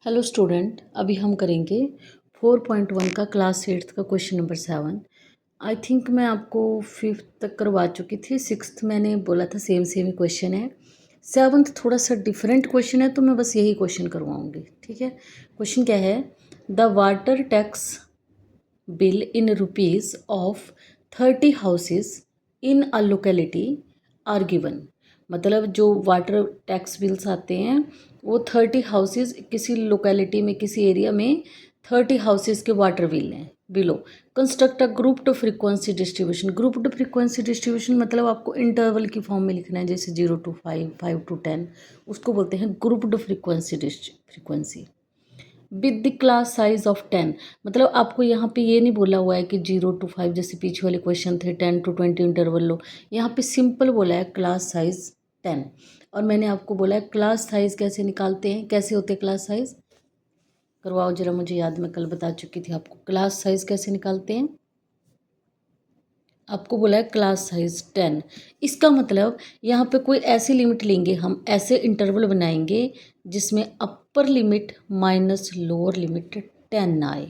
Hello student, अभी हम करेंगे 4.1 का क्लास 8th का क्वेश्चन नंबर 7। आई थिंक मैं आपको 5th तक करवा चुकी थी। 6th मैंने बोला था सेम सेम ही क्वेश्चन है। 7th थोड़ा सा डिफरेंट क्वेश्चन है, तो मैं बस यही क्वेश्चन करवाऊँगी। ठीक है। क्वेश्चन क्या है? The water tax bill in rupees of 30 houses in a locality are given. मतलब जो वाटर टैक्स बिल्स आते हैं वो 30 हाउसेस किसी लोकेलिटी में, किसी एरिया में 30 हाउसेस के वाटर बिल हैं। Below construct a grouped frequency distribution. Grouped frequency distribution मतलब आपको इंटरवल की फॉर्म में लिखना है, जैसे 0 to 5, 5 to 10, उसको बोलते हैं grouped frequency with the class size of 10। मतलब आपको यहाँ पे ये नहीं बोला हुआ है कि 0 to 5 जैसे पीछे वाले क्वेश्चन थे 10 to 20 इंटरवल लो। यहाँ पे सिंपल बोला है क्लास साइज 10। और मैंने आपको बोला है क्लास साइज कैसे निकालते हैं, कैसे होते हैं क्लास साइज। करवाओ जरा, मुझे याद, मैं कल बता चुकी थी आपको क्लास साइज कैसे निकालते हैं। आपको बोला है क्लास साइज 10। इसका मतलब यहाँ पे कोई ऐसी लिमिट लेंगे, हम ऐसे इंटरवल बनाएंगे जिसमें अपर लिमिट माइनस लोअर लिमिट 10 ना आए,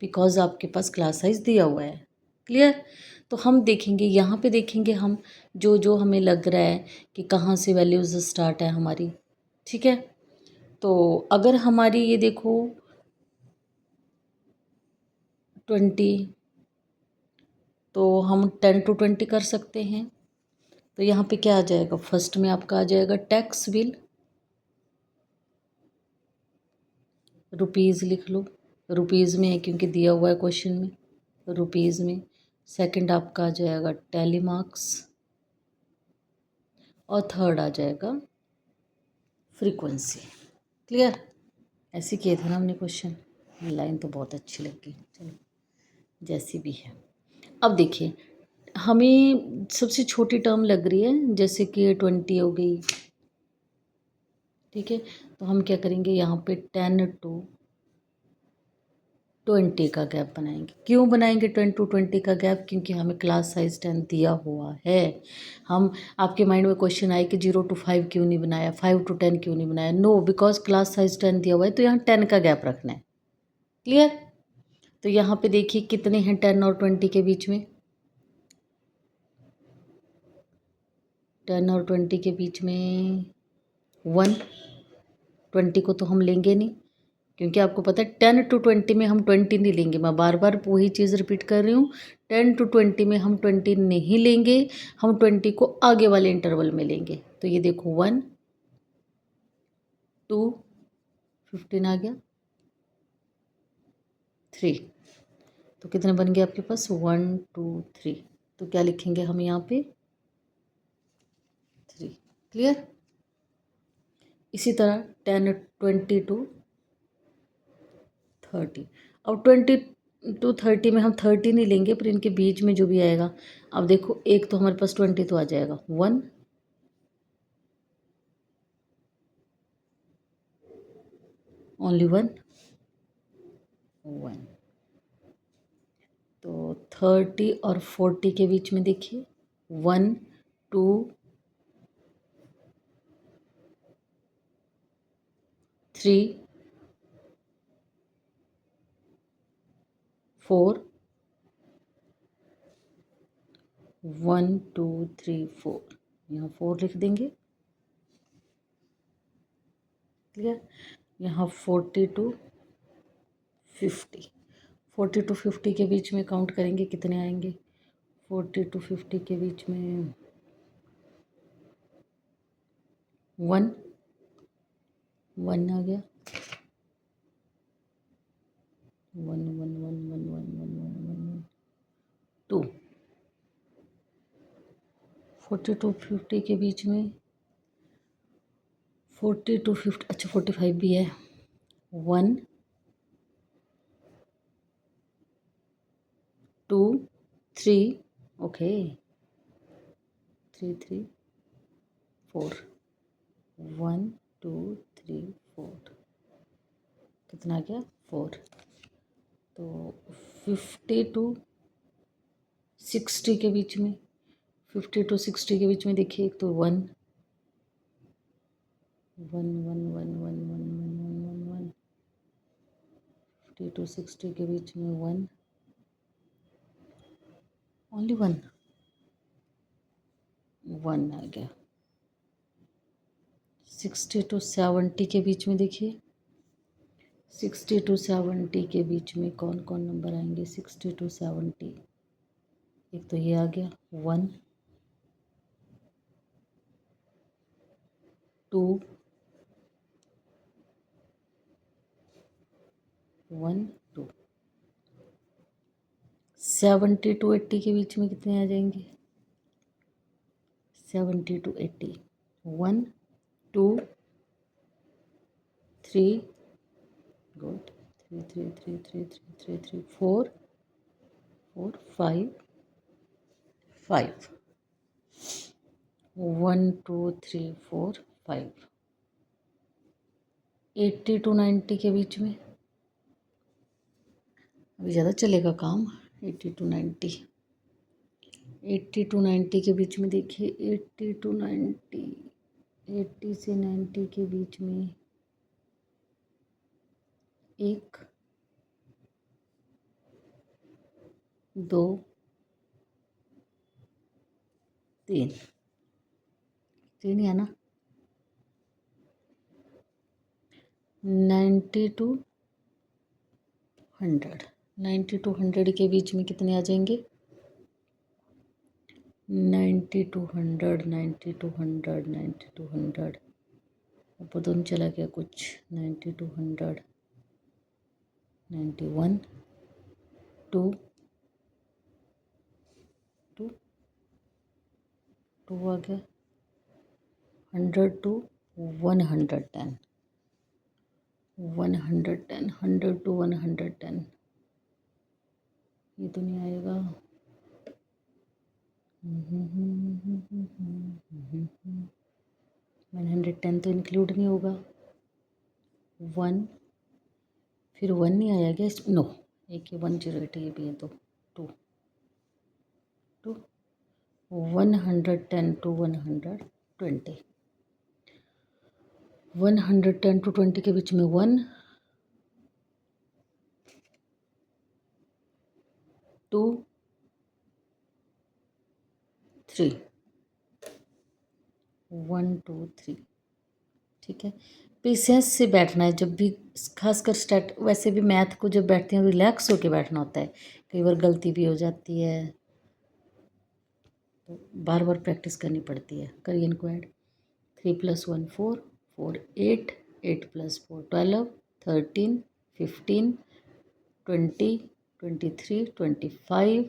बिकॉज आपके पास क्लास साइज दिया हुआ है। क्लियर? तो हम देखेंगे, यहाँ पे देखेंगे हम जो जो हमें लग रहा है कि कहाँ से वैल्यूज़ स्टार्ट है हमारी। ठीक है। तो अगर हमारी ये देखो 20, तो हम 10 to 20 कर सकते हैं। तो यहाँ पे क्या आ जाएगा? फर्स्ट में आपका आ जाएगा टैक्स बिल, रुपीज़ लिख लो, रुपीज़ में है क्योंकि दिया हुआ है क्वेश्चन में, रुपीज़ में। सेकंड आपका आ जाएगा टैली मार्क्स, और थर्ड आ जाएगा फ्रीक्वेंसी। क्लियर? ऐसे किए थे ना हमने क्वेश्चन। लाइन तो बहुत अच्छी लगी, चलो जैसी भी है। अब देखिए, हमें सबसे छोटी टर्म लग रही है, जैसे कि 20 हो गई। ठीक है। तो हम क्या करेंगे, यहाँ पे 10 to 20 का गैप बनाएंगे। क्यों बनाएंगे 10 to 20 का गैप? क्योंकि हमें क्लास साइज 10 दिया हुआ है। हम, आपके माइंड में क्वेश्चन आए कि 0 to 5 क्यों नहीं बनाया, 5 to 10 क्यों नहीं बनाया? नो, बिकॉज क्लास साइज 10 दिया हुआ है, तो यहाँ 10 का गैप रखना है। क्लियर? तो यहाँ पे देखिए कितने हैं 10 और 20 के बीच में। 10 और 20 के बीच में 1। 20 को तो हम लेंगे नहीं, क्योंकि आपको पता है 10 to 20 में हम 20 नहीं लेंगे। मैं बार बार वही चीज़ रिपीट कर रही हूँ, 10 to 20 में हम 20 नहीं लेंगे, हम 20 को आगे वाले इंटरवल में लेंगे। तो ये देखो 1 2 15 आ गया, 3। तो कितने बन गए आपके पास? 1 2 3। तो क्या लिखेंगे हम यहाँ पे? 3। क्लियर? इसी तरह 10 20 to 30। अब 20 to 30 में हम 30 नहीं लेंगे, पर इनके बीच में जो भी आएगा। अब देखो, एक तो हमारे पास 20 तो आ जाएगा, 1, ओनली 1, 1। तो 30 और 40 के बीच में देखिए 1 2 3 4, 1 2 3 4, यहाँ 4 लिख देंगे। क्लियर? यहाँ 40 to 50, 40 to 50 के बीच में काउंट करेंगे कितने आएंगे। 40 to 50 के बीच में 1 1 आ गया, 1 1 1 1 1 1 1 1 2। 40 to 50 के बीच में 40 to 50, अच्छा 45 भी है। 1 2 3, ओके, 3 3 4, 1 2 3 4, कितना आ गया? 4। तो 50 to 60 के बीच में, 50 to 60 के बीच में देखिए, एक तो 1 1 1 1 1 1 1 1 1 50 to 60 के बीच में 1, ओनली 1 आ गया। 60 to 70 के बीच में देखिए, 60 to 70 के बीच में कौन कौन नंबर आएंगे। 60 to 70, एक तो ये आ गया 1, 2, 1, 2। 70 to 80 के बीच में कितने आ जाएंगे। 70 to 80, 1, 2, 3, गुड, 3, 3, 3, 3, 3, 3, 3, 4, 4, 5, 5, 1, 2, 3, 4, 5। 80 to 90 के बीच में, अभी ज़्यादा चलेगा काम। 80 to 90, 80 to 90 के बीच में देखिए, 80 to 90, 80 से 90 के बीच में 1, 2, 3, 3 ही है ना। 90 to 100, 90 to 100 के बीच में कितने आ जाएंगे। 90 to 100, 90 to 100, 90 to 100, ऊपर दोनों चला गया कुछ। 90 to 100, 91, 2, 2, 2 आ गया। 100 to 110, 110, 100 to 110, ये तो नहीं आएगा। 110 तो इंक्लूड नहीं होगा। 1, फिर 1 नहीं आया क्या इस, नो, एक ये 108 ये भी है तो 2, 2, 110 to 120, 110 to 20 के बीच में 1, 2, 3, 1, 2, 3। ठीक है, पेशेंस से बैठना है जब भी, खासकर स्टार्ट, वैसे भी मैथ को जब बैठते हैं रिलैक्स होके बैठना होता है। कई बार गलती भी हो जाती है तो बार बार प्रैक्टिस करनी पड़ती है। करिए इनको ऐड। 3 + 1 4, 4 8, 8 + 4 12, 13, 15, 20, 23, 25,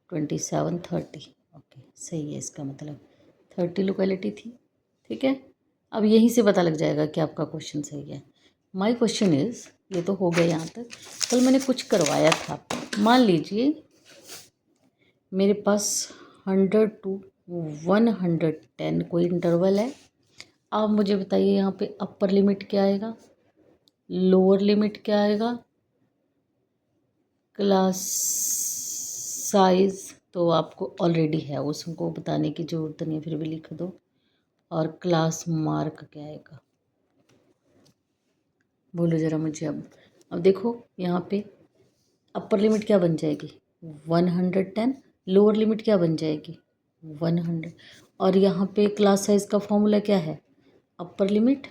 27, 30। ओके, सही है, इसका मतलब 30 लोकेलिटी थी। ठीक है, अब यहीं से पता लग जाएगा कि आपका क्वेश्चन सही है। माय क्वेश्चन इज़, ये तो हो गया यहाँ तक। कल मैंने कुछ करवाया था, मान लीजिए मेरे पास 100 to 110 कोई इंटरवल है। आप मुझे बताइए यहाँ पे अपर लिमिट क्या आएगा, लोअर लिमिट क्या आएगा, क्लास साइज तो आपको ऑलरेडी है, उसको बताने की ज़रूरत नहीं है, फिर भी लिख दो। और क्लास मार्क क्या आएगा, बोलो ज़रा मुझे। अब देखो यहाँ पे अपर लिमिट क्या बन जाएगी 110, लोअर लिमिट क्या बन जाएगी 100। और यहाँ पे क्लास साइज का फॉर्मूला क्या है, upper limit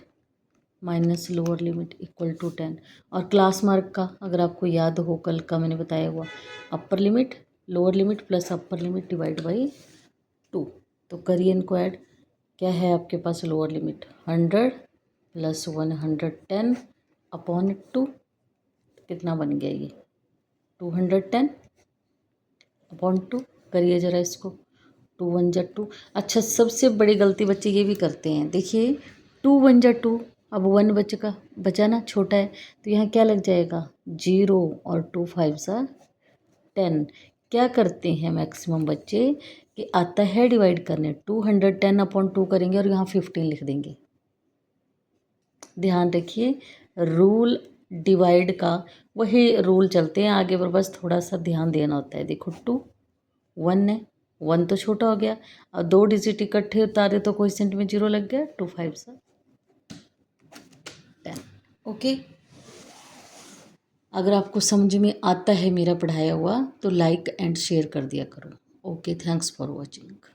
minus lower limit equal to 10। और क्लास मार्क का अगर आपको याद हो, कल का मैंने बताया हुआ, upper limit lower limit plus upper limit divide by 2। तो करिए इनको ऐड। क्या है आपके पास लोअर लिमिट 100 + 110 अपॉन 2, कितना बन गया ये 210 अपॉन 2। करिए ज़रा इसको, 2 1 जा 2। अच्छा, सबसे बड़ी गलती बच्चे ये भी करते हैं, देखिए 2 1 जा 2, अब 1 बचा ना, छोटा है, तो यहाँ क्या लग जाएगा 0 और 2 5 सा 10। क्या करते हैं मैक्सिमम बच्चे कि आता है डिवाइड करने, 210 अपॉन 2 करेंगे और यहाँ 15 लिख देंगे। ध्यान रखिए, रूल डिवाइड का वही रूल चलते हैं आगे, पर बस थोड़ा सा ध्यान देना होता है। देखो 2 1 है, 1 तो छोटा हो गया, और 2 डिजिट इकट्ठे उतारे तो कोएफिशिएंट में 0 लग गया, 2 5 सा 10। ओके, अगर आपको समझ में आता है मेरा पढ़ाया हुआ तो लाइक एंड शेयर कर दिया करो। Okay, thanks for watching.